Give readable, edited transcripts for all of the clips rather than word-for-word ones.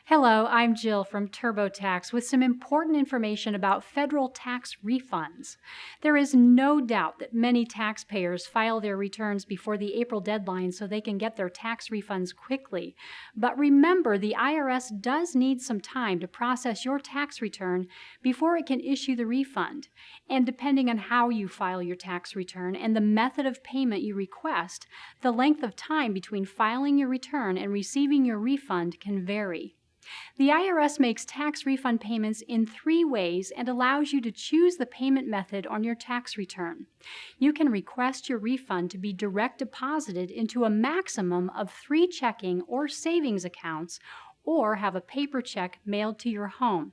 Hello, I'm Jill from TurboTax with some important information about federal tax refunds. There is no doubt that many taxpayers file their returns before the April deadline so they can get their tax refunds quickly. But remember, the IRS does need some time to process your tax return before it can issue the refund. And depending on how you file your tax return and the method of payment you request, the length of time between filing your return and receiving your refund can vary. The IRS makes tax refund payments in 3 ways and allows you to choose the payment method on your tax return. You can request your refund to be direct deposited into a maximum of 3 checking or savings accounts, or have a paper check mailed to your home.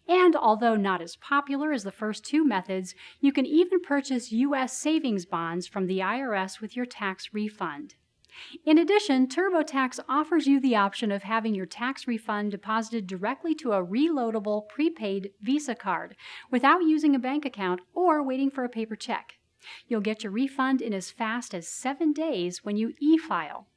And although not as popular as the first 2 methods, you can even purchase U.S. savings bonds from the IRS with your tax refund. In addition, TurboTax offers you the option of having your tax refund deposited directly to a reloadable prepaid Visa card without using a bank account or waiting for a paper check. You'll get your refund in as fast as 7 days when you e-file.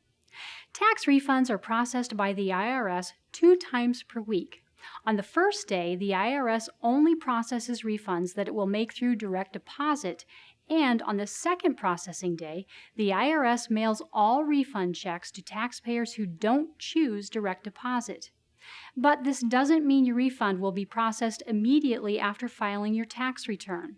Tax refunds are processed by the IRS 2 times per week. On the first day, the IRS only processes refunds that it will make through direct deposit, and on the second processing day, the IRS mails all refund checks to taxpayers who don't choose direct deposit. But this doesn't mean your refund will be processed immediately after filing your tax return.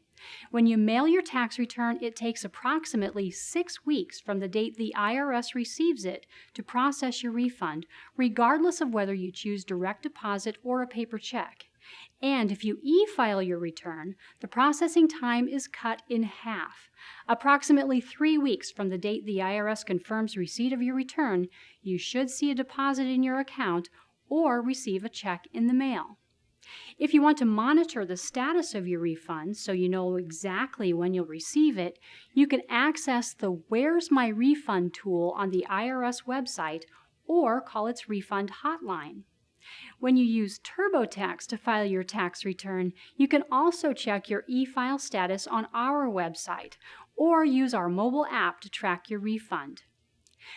When you mail your tax return, it takes approximately 6 weeks from the date the IRS receives it to process your refund, regardless of whether you choose direct deposit or a paper check. And if you e-file your return, the processing time is cut in half. Approximately 3 weeks from the date the IRS confirms receipt of your return, you should see a deposit in your account or receive a check in the mail. If you want to monitor the status of your refund so you know exactly when you'll receive it, you can access the Where's My Refund tool on the IRS website or call its refund hotline. When you use TurboTax to file your tax return, you can also check your e-file status on our website or use our mobile app to track your refund.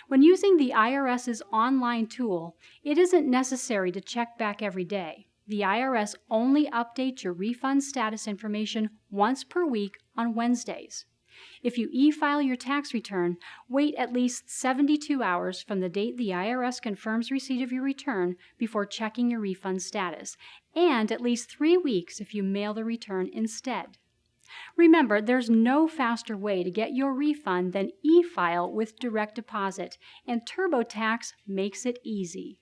When using the IRS's online tool, it isn't necessary to check back every day. The IRS only updates your refund status information once per week on Wednesdays. If you e-file your tax return, wait at least 72 hours from the date the IRS confirms receipt of your return before checking your refund status, and at least 3 weeks if you mail the return instead. Remember, there's no faster way to get your refund than e-file with direct deposit, and TurboTax makes it easy.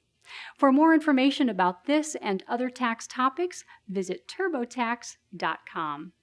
For more information about this and other tax topics, visit TurboTax.com.